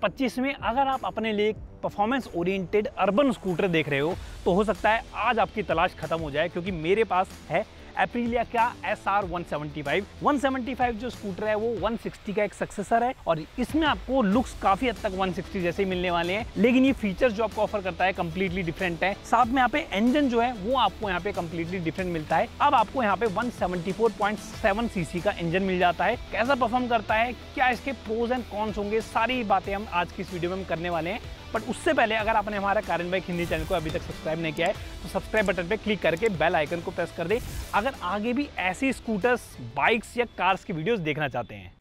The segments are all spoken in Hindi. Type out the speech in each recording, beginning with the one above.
2025 में अगर आप अपने लिए परफॉर्मेंस ओरिएंटेड अर्बन स्कूटर देख रहे हो तो हो सकता है आज आपकी तलाश खत्म हो जाए, क्योंकि मेरे पास है एप्रिलिया का SR 175। 175 जो स्कूटर है वो 160 का एक सक्सेसर है और इसमें आपको लुक्स काफी हद तक 160 जैसे ही मिलने वाले हैं, लेकिन ये फीचर्स जो आपको ऑफर करता है कंप्लीटली डिफरेंट है। साथ में यहाँ पे इंजन जो है वो आपको यहाँ पे कंप्लीटली डिफरेंट मिलता है। अब आपको यहाँ पे 174.7 सीसी का इंजन मिल जाता है। कैसा परफॉर्म करता है, क्या इसके प्रोज एंड कॉन्स होंगे, सारी बातें हम आज की इस वीडियो में हम करने वाले हैं। बट उससे पहले अगर आपने हमारा car and bike Hindi channel को अभी तक सब्सक्राइब नहीं किया है तो सब्सक्राइब बटन पे क्लिक करके बेल आइकन को प्रेस कर दें अगर आगे भी ऐसी स्कूटर्स, बाइक्स या कार्स की वीडियोस देखना चाहते हैं।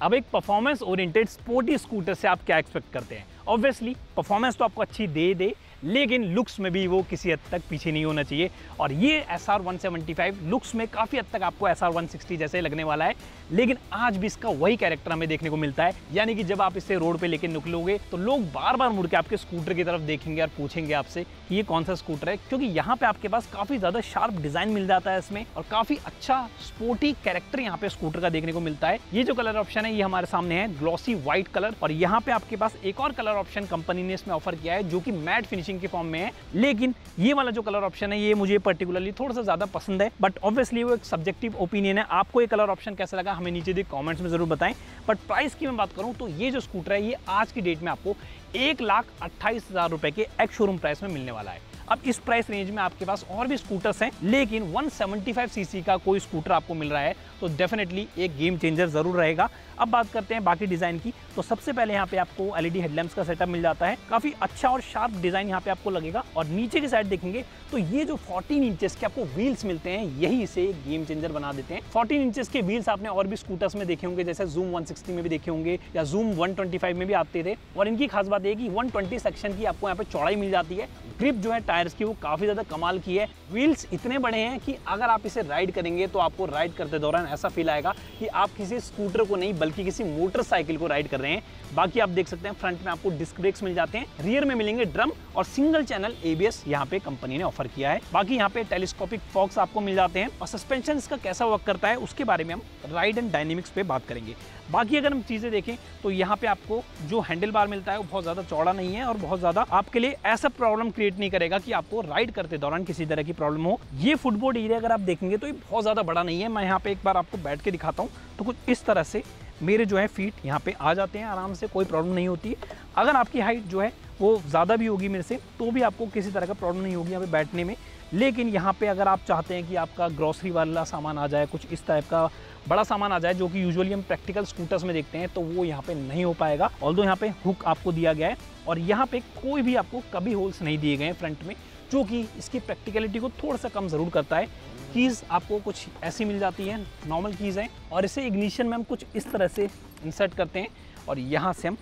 अब एक परफॉर्मेंस ओरिएंटेड स्पोर्टी स्कूटर से आप क्या एक्सपेक्ट करते हैं? ऑब्वियसली परफॉर्मेंस तो आपको अच्छी दे, लेकिन लुक्स में भी वो किसी हद तक पीछे नहीं होना चाहिए। और ये SR 175 लुक्स में काफ़ी हद तक आपको SR 160 जैसे लगने वाला है, लेकिन आज भी इसका वही कैरेक्टर हमें देखने को मिलता है। यानी कि जब आप इसे रोड पे लेके निकलोगे तो लोग बार बार मुड़ के आपके स्कूटर की तरफ देखेंगे और पूछेंगे आपसे कि ये कौन सा स्कूटर है, क्योंकि यहाँ पे आपके पास काफ़ी ज़्यादा शार्प डिज़ाइन मिल जाता है इसमें और काफ़ी अच्छा स्पोर्टी कैरेक्टर यहाँ पे स्कूटर का देखने को मिलता है। ये जो कलर ऑप्शन है ये हमारे सामने है ग्लॉसी व्हाइट कलर, और यहाँ पे आपके पास एक और कलर ऑप्शन कंपनी ने इसमें ऑफर किया है जो कि मैट फिनिशिंग के फॉर्म में है। लेकिन ये वाला जो कलर ऑप्शन है ये मुझे पर्टिकुलरली थोड़ा सा ज्यादा पसंद है, बट ऑब्वियसली वो एक सब्जेक्टिव ओपिनियन है। आपको ये कलर ऑप्शन कैसा लगा हमें नीचे दिए कमेंट्स में जरूर बताएं। बट प्राइस की मैं बात करूं तो ये जो स्कूटर है ये आज की डेट में आपको 1,28,000 रुपए के एक्स शोरूम प्राइस में मिलने वाला है। अब इस प्राइस रेंज में आपके पास और भी स्कूटर्स हैं, लेकिन 175 सीसी का कोई स्कूटर आपको मिल रहा है तो डेफिनेटली एक गेम चेंजर जरूर रहेगा। अब बात करते हैं बाकी डिजाइन की, तो सबसे पहले यहाँ पे आपको LED हेडलैम्प्स का सेटअप मिल जाता है। काफी अच्छा और शार्प डिजाइन यहाँ पे आपको लगेगा। और नीचे की साइड देखेंगे तो ये जो 14 इंचेस के आपको व्हील्स मिलते हैं यही इसे गेम चेंजर बना देते हैं। 14 इंचेस के व्हील्स आपने और भी स्कूटर्स में देखे होंगे, जैसे Zoom 160 में भी देखे होंगे या Zoom 125 में भी आते थे। और इनकी खास बात है कि 120 सेक्शन की आपको यहाँ पे चौड़ाई मिल जाती है। ग्रिप जो है टायर्स की वो काफी ज्यादा कमाल की है। व्हील्स इतने बड़े हैं कि अगर आप इसे राइड करेंगे तो आपको राइड करते दौरान ऐसा फील आएगा कि आप किसी स्कूटर को नहीं बल्कि किसी मोटरसाइकिल को राइड कर रहे हैं। बाकी आप देख सकते हैं फ्रंट में आपको डिस्क ब्रेक्स मिल जाते हैं, रियर में मिलेंगे ड्रम और सिंगल चैनल ABS यहाँ पे कंपनी ने ऑफर किया है। बाकी यहाँ पे टेलीस्कोपिक फॉक्स आपको मिल जाते हैं और सस्पेंशन इसका कैसा वर्क करता है उसके बारे में हम राइड एंड डायनेमिक्स पे बात करेंगे। बाकी अगर हम चीजें देखें तो यहाँ पे आपको जो हैंडल बार मिलता है वो बहुत ज्यादा चौड़ा नहीं है और बहुत ज्यादा आपके लिए ऐसा प्रॉब्लम क्रिएट नहीं करेगा कि आपको राइड करते दौरान किसी तरह की प्रॉब्लम हो। ये फुटबोर्ड एरिया अगर आप देखेंगे तो ये बहुत ज्यादा बड़ा नहीं है। मैं यहाँ पे एक बार आपको बैठ के दिखाता हूँ तो कुछ इस तरह से मेरे जो है फीट यहाँ पे आ जाते हैं आराम से, कोई प्रॉब्लम नहीं होती है। अगर आपकी हाइट जो है वो ज़्यादा भी होगी मेरे से तो भी आपको किसी तरह का प्रॉब्लम नहीं होगी यहाँ पे बैठने में। लेकिन यहाँ पे अगर आप चाहते हैं कि आपका ग्रॉसरी वाला सामान आ जाए, कुछ इस टाइप का बड़ा सामान आ जाए जो कि यूजुअली हम प्रैक्टिकल स्कूटर्स में देखते हैं, तो वो यहाँ पे नहीं हो पाएगा। ऑल्दो यहाँ पे हुक आपको दिया गया है और यहाँ पे कोई भी आपको कभी होल्स नहीं दिए गए हैं फ्रंट में, जो कि इसकी प्रैक्टिकलिटी को थोड़ा सा कम ज़रूर करता है। कीज़ आपको कुछ ऐसी मिल जाती हैं, नॉर्मल कीज़ हैं, और इसे इग्निशन में हम कुछ इस तरह से इंसर्ट करते हैं और यहाँ से हम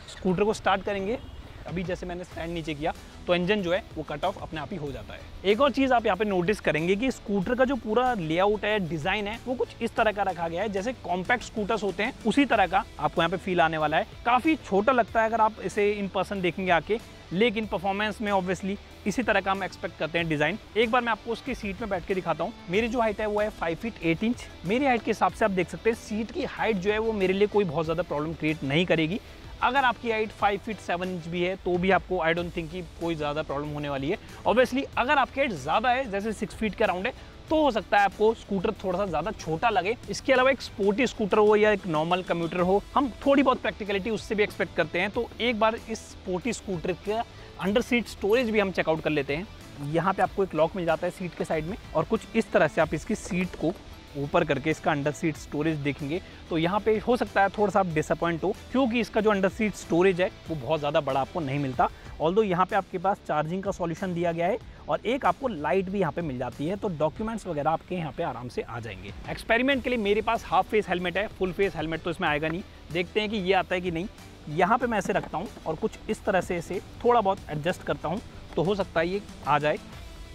स्कूटर को स्टार्ट करेंगे। अभी जैसे मैंने स्टैंड नीचे किया तो इंजन जो है वो कट ऑफ अपने आप ही हो जाता है। एक और चीज़ आप यहाँ पे नोटिस करेंगे कि स्कूटर का जो पूरा लेआउट है, डिज़ाइन है, वो कुछ इस तरह का रखा गया है जैसे कॉम्पैक्ट स्कूटर्स होते हैं उसी तरह का आपको यहाँ पे फील आने वाला है। काफ़ी छोटा लगता है अगर आप इसे इन पर्सन देखेंगे आके, लेकिन परफॉर्मेंस में ऑब्वियसली इसी तरह का हम एक्सपेक्ट करते हैं डिज़ाइन। एक बार मैं आपको उसकी सीट में बैठ के दिखाता हूँ। मेरी जो हाइट है वो है 5 फीट 8 इंच। मेरी हाइट के हिसाब से आप देख सकते हैं सीट की हाइट जो है वो मेरे लिए कोई बहुत ज़्यादा प्रॉब्लम क्रिएट नहीं करेगी। अगर आपकी हाइट 5 फीट 7 इंच भी है तो भी आपको आई डोंट थिंक कि कोई ज़्यादा प्रॉब्लम होने वाली है। ऑब्वियसली अगर आपकी हाइट ज़्यादा है, जैसे 6 फीट के अराउंड है, तो हो सकता है आपको स्कूटर थोड़ा सा ज़्यादा छोटा लगे। इसके अलावा एक स्पोर्टी स्कूटर हो या एक नॉर्मल कम्यूटर हो, हम थोड़ी बहुत प्रैक्टिकलिटी उससे भी एक्सपेक्ट करते हैं। तो एक बार इस स्पोर्टी स्कूटर का अंडर सीट स्टोरेज भी हम चेकआउट कर लेते हैं। यहाँ पे आपको एक लॉक मिल जाता है सीट के साइड में और कुछ इस तरह से आप इसकी सीट को ऊपर करके इसका अंडर सीट स्टोरेज देखेंगे तो यहाँ पे हो सकता है थोड़ा सा आप डिसअपॉइंट हो, क्योंकि इसका जो अंडर सीट स्टोरेज है वो बहुत ज़्यादा बड़ा आपको नहीं मिलता। ऑल्दो यहाँ पे आपके पास चार्जिंग का सॉल्यूशन दिया गया है और एक आपको लाइट भी यहाँ पे मिल जाती है, तो डॉक्यूमेंट्स वगैरह आपके यहाँ पे आराम से आ जाएंगे। एक्सपेरिमेंट के लिए मेरे पास हाफ फेस हेलमेट है, फुल फेस हेलमेट तो इसमें आएगा नहीं। देखते हैं कि ये आता है कि नहीं। यहाँ पे मैं ऐसे रखता हूँ और कुछ इस तरह से इसे थोड़ा बहुत एडजस्ट करता हूँ तो हो सकता है ये आ जाए।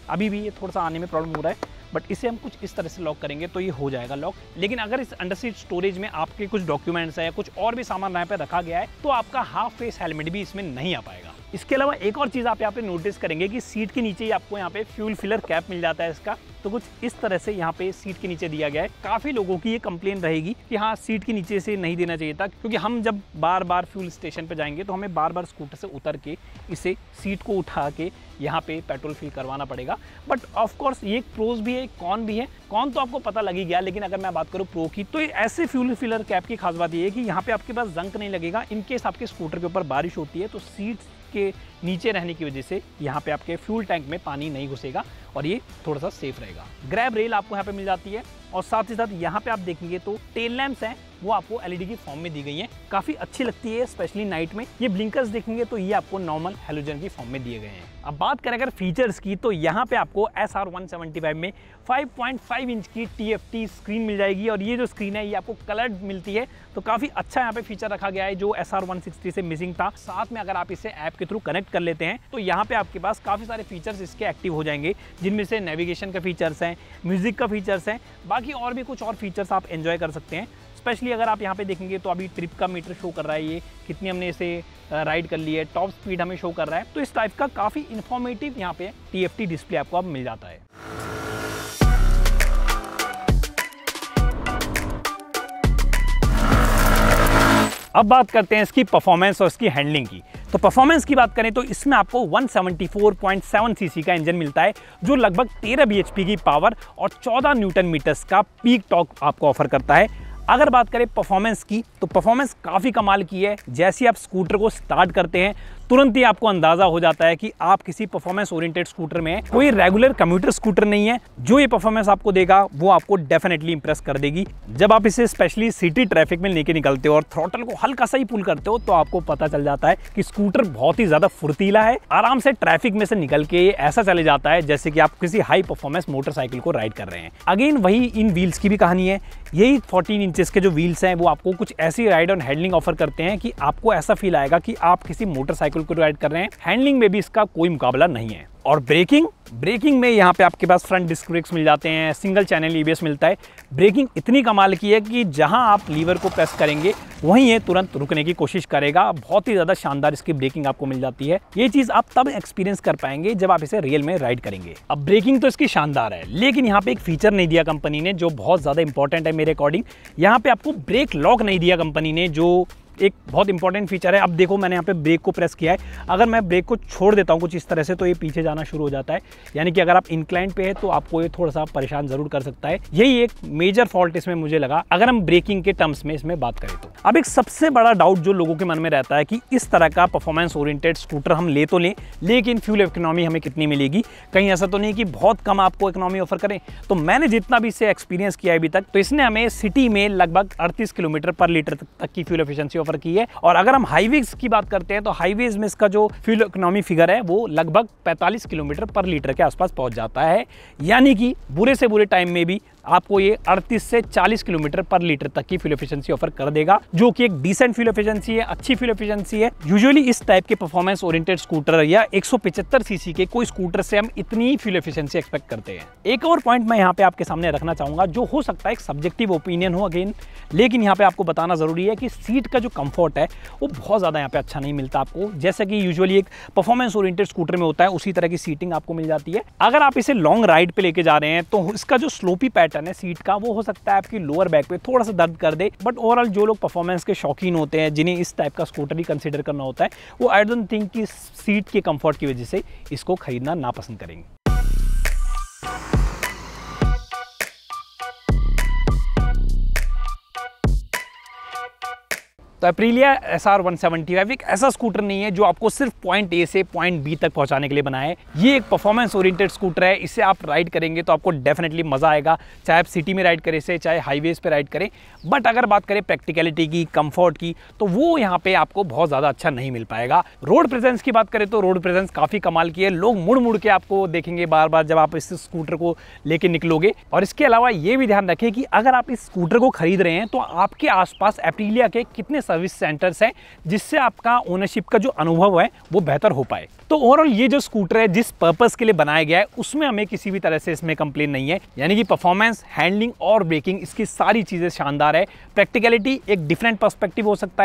अभी भी ये थोड़ा सा आने में प्रॉब्लम हो रहा है, बट इसे हम कुछ इस तरह से लॉक करेंगे तो ये हो जाएगा लॉक। लेकिन अगर इस अंडर सीट स्टोरेज में आपके कुछ डॉक्यूमेंट्स है या कुछ और भी सामान यहाँ पे रखा गया है तो आपका हाफ फेस हेलमेट भी इसमें नहीं आ पाएगा। इसके अलावा एक और चीज़ आप यहाँ पे नोटिस करेंगे कि सीट के नीचे ही आपको यहाँ पे फ्यूल फिलर कैप मिल जाता है इसका। तो कुछ इस तरह से यहाँ पे सीट के नीचे दिया गया है। काफ़ी लोगों की ये कंप्लेन रहेगी कि हाँ सीट के नीचे से नहीं देना चाहिए था, क्योंकि हम जब बार बार फ्यूल स्टेशन पे जाएंगे तो हमें बार बार स्कूटर से उतर के इसे सीट को उठा के यहाँ पे पेट्रोल फिल करवाना पड़ेगा। बट ऑफ कोर्स ये एक प्रोज भी है, एक कॉन भी है। कॉन तो आपको पता लग ही गया, लेकिन अगर मैं बात करूँ प्रो की, तो ऐसे फ्यूल फिलर कैप की खास बात ये है कि यहाँ पे आपके पास जंक नहीं लगेगा। इनकेस आपके स्कूटर के ऊपर बारिश होती है तो सीट के नीचे रहने की वजह से यहाँ पे आपके फ्यूल टैंक में पानी नहीं घुसेगा और ये थोड़ा सा सेफ रहेगा। ग्रैब रेल आपको यहाँ पे मिल जाती है और साथ ही साथ यहाँ पे आप देखेंगे तो टेल लैंप्स हैं वो आपको एलईडी की फॉर्म में दी गई हैं। काफ़ी अच्छी लगती है स्पेशली नाइट में। ये ब्लिंकर्स देखेंगे तो ये आपको नॉर्मल हैलोजन की फॉर्म में दिए गए हैं। अब बात करें अगर फीचर्स की, तो यहाँ पे आपको SR 175 में 5.5 इंच की TFT स्क्रीन मिल जाएगी और ये जो स्क्रीन है ये आपको कलर्ड मिलती है। तो काफ़ी अच्छा यहाँ पे फीचर रखा गया है जो SR 160 से मिसिंग था। साथ में अगर आप इसे ऐप के थ्रू कनेक्ट कर लेते हैं तो यहाँ पे आपके पास काफ़ी सारे फीचर्स इसके एक्टिव हो जाएंगे, जिनमें से नेविगेशन का फीचर्स हैं, म्यूजिक का फीचर्स हैं, बाकी और भी कुछ और फीचर्स आप एंजॉय कर सकते हैं। स्पेशली अगर आप यहाँ पे देखेंगे तो अभी ट्रिप का मीटर शो कर रहा है, ये कितनी हमने इसे राइड कर ली है, टॉप स्पीड हमें शो कर रहा है। तो इस टाइप का काफ़ी इन्फॉर्मेटिव यहाँ पे TFT डिस्प्ले आपको अब मिल जाता है। अब बात करते हैं इसकी परफॉर्मेंस और इसकी हैंडलिंग की। तो परफॉर्मेंस की बात करें तो इसमें आपको 174.7 सीसी का इंजन मिलता है जो लगभग 13 bhp की पावर और 14 न्यूटन मीटर्स का पीक टॉर्क आपको ऑफर करता है। अगर बात करें परफॉर्मेंस की, तो परफॉर्मेंस काफ़ी कमाल की है। जैसे ही आप स्कूटर को स्टार्ट करते हैं तुरंत ही आपको अंदाज़ा हो जाता है कि आप किसी परफॉर्मेंस ओरिएंटेड स्कूटर में हैं। कोई रेगुलर कम्यूटर स्कूटर नहीं है। जो ये परफॉर्मेंस आपको देगा वो आपको डेफिनेटली इंप्रेस कर देगी। जब आप इसे स्पेशली सिटी ट्रैफिक में लेके निकलते हो और थ्रॉटल को हल्का सा ही पुल करते हो तो आपको पता चल जाता है कि स्कूटर बहुत ही ज़्यादा फुर्तीला है। आराम से ट्रैफिक में से निकल के ऐसा चले जाता है जैसे कि आप किसी हाई परफॉर्मेंस मोटरसाइकिल को राइड कर रहे हैं। अगेन वही इन व्हील्स की भी कहानी है। यही 14 इंचेस के जो व्हील्स हैं वो आपको कुछ ऐसी राइड और हैंडलिंग ऑफर करते हैं कि आपको ऐसा फील आएगा कि आप किसी मोटरसाइकिल को राइड कर रहे हैं। हैंडलिंग में भी इसका कोई मुकाबला नहीं है। और ब्रेकिंग में यहाँ पे आपके पास फ्रंट डिस्क ब्रेक्स मिल जाते हैं, सिंगल चैनल EBS मिलता है। ब्रेकिंग इतनी कमाल की है कि जहाँ आप लीवर को प्रेस करेंगे वहीं ये तुरंत रुकने की कोशिश करेगा। बहुत ही ज़्यादा शानदार इसकी ब्रेकिंग आपको मिल जाती है। ये चीज़ आप तब एक्सपीरियंस कर पाएंगे जब आप इसे रियल में राइड करेंगे। अब ब्रेकिंग तो इसकी शानदार है, लेकिन यहाँ पे एक फीचर नहीं दिया कंपनी ने जो बहुत ज़्यादा इंपॉर्टेंट है मेरे अकॉर्डिंग। यहाँ पे आपको ब्रेक लॉक नहीं दिया कंपनी ने, जो एक बहुत इंपॉर्टेंट फीचर है। अब देखो मैंने यहाँ पे ब्रेक को प्रेस किया है, अगर मैं ब्रेक को छोड़ देता हूँ कुछ इस तरह से तो ये पीछे जाना शुरू हो जाता है। यानी कि अगर आप इंक्लाइन पे है तो आपको ये थोड़ा सा परेशान जरूर कर सकता है। यही एक मेजर फॉल्ट इसमें मुझे लगा अगर हम ब्रेकिंग के टर्म्स में इसमें बात करें तो। अब एक सबसे बड़ा डाउट जो लोगों के मन में रहता है कि इस तरह का परफॉर्मेंस ओरिएंटेड स्कूटर हम ले तो लें, लेकिन फ्यूल इकोनॉमी हमें कितनी मिलेगी? कहीं ऐसा तो नहीं कि बहुत कम आपको इकोनॉमी ऑफर करें? तो मैंने जितना भी इसे एक्सपीरियंस किया है अभी तक, तो इसने हमें सिटी में लगभग 38 किलोमीटर पर लीटर तक की फ्यूल एफिशिएंसी ऑफर की है। और अगर हम हाईवेज की बात करते हैं तो हाईवेज में इसका जो फ्यूल इकोनॉमी फिगर है वो लगभग 45 किलोमीटर पर लीटर के आसपास पहुंच जाता है। यानी कि बुरे से बुरे टाइम में भी आपको ये 38 से 40 किलोमीटर पर लीटर तक की फ्यूल एफिशिएंसी ऑफर कर देगा, जो कि एक डिसेंट फ्यूल एफिशिएंसी है, अच्छी फ्यूल एफिशिएंसी है। यूजुअली इस टाइप के परफॉर्मेंस ओरिएंटेड स्कूटर या 175 सीसी के कोई स्कूटर से हम इतनी फ्यूल एफिशिएंसी एक्सपेक्ट करते हैं। एक और पॉइंट मैं यहाँ पे आपके सामने रखना चाहूंगा, जो हो सकता है एक सब्जेक्टिव ओपिनियन हो अगेन, लेकिन यहाँ पे आपको बताना जरूरी है कि सीट का जो कंफर्ट है वो बहुत ज़्यादा यहाँ पे अच्छा नहीं मिलता आपको। जैसे कि यूजुअली एक परफॉर्मेंस ओरिएंटेड स्कूटर में होता है उसी तरह की सीटिंग आपको मिल जाती है। अगर आप इसे लॉन्ग राइड पे लेके जा रहे हैं तो इसका जो स्लोपी पैटर्न है सीट का वो हो सकता है आपकी लोअर बैक पे थोड़ा सा दर्द कर दे। बट ओवरऑल जो लोग परफॉर्मेंस के शौकीन होते हैं, जिन्हें इस टाइप का स्कूटर ही कंसीडर करना होता है, वो आई डोंट थिंक कि सीट के कंफर्ट की वजह से इसको खरीदना नापसंद करेंगे। तो एप्रिलिया SR 175 एक ऐसा स्कूटर नहीं है जो आपको सिर्फ पॉइंट A से पॉइंट B तक पहुंचाने के लिए बना है। ये एक परफॉर्मेंस ओरिएंटेड स्कूटर है। इसे आप राइड करेंगे तो आपको डेफिनेटली मज़ा आएगा, चाहे आप सिटी में राइड करें इसे, चाहे हाईवेज पे राइड करें। बट अगर बात करें प्रैक्टिकलिटी की, कंफर्ट की, तो वो यहाँ पे आपको बहुत ज़्यादा अच्छा नहीं मिल पाएगा। रोड प्रेजेंस की बात करें तो रोड प्रेजेंस काफ़ी कमाल की है। लोग मुड़ मुड़ के आपको देखेंगे बार बार जब आप इस स्कूटर को लेके निकलोगे। और इसके अलावा ये भी ध्यान रखें कि अगर आप इस स्कूटर को खरीद रहे हैं तो आपके आसपास एप्रिलिया के कितने सर्विस सेंटर्स हैं जिससे आपका ओनरशिप का जो अनुभव है वो बेहतर हो पाए। तो ओवरऑल ये जो स्कूटर है जिस पर्पस के लिए बनाया गया है उसमें हमें किसी भी तरह से इसमें कंप्लेन नहीं है, यानी कि परफॉर्मेंस, हैंडलिंग और ब्रेकिंग इसकी सारी चीज़ें शानदार है। प्रैक्टिकलिटी एक डिफरेंट पर्सपेक्टिव हो सकता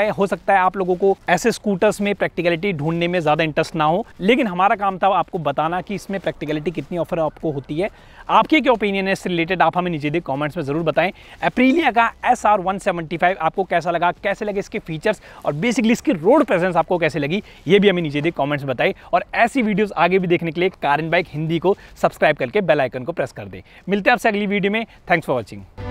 है आप लोगों को ऐसे स्कूटर्स में प्रैक्टिकलिटी ढूंढने में ज़्यादा इंटरेस्ट ना हो, लेकिन हमारा काम था आपको बताना कि इसमें प्रैक्टिकलिटी कितनी ऑफर आपको होती है। आपके क्या ओपिनियन है इससे रिलेटेड आप हमें नीचे दे कमेंट्स में ज़रूर बताएं। एप्रिलिया का SR 175 आपको कैसा लगा, कैसे लगे इसके फीचर्स और बेसिकली इसकी रोड प्रेजेंस आपको कैसे लगी, ये भी हमें नीचे दे कमेंट्स में बताएं। और ऐसी वीडियोस आगे भी देखने के लिए कार एंड बाइक हिंदी को सब्सक्राइब करके बेल आइकन को प्रेस कर दें। मिलते हैं आपसे अगली वीडियो में। Thanks for watching.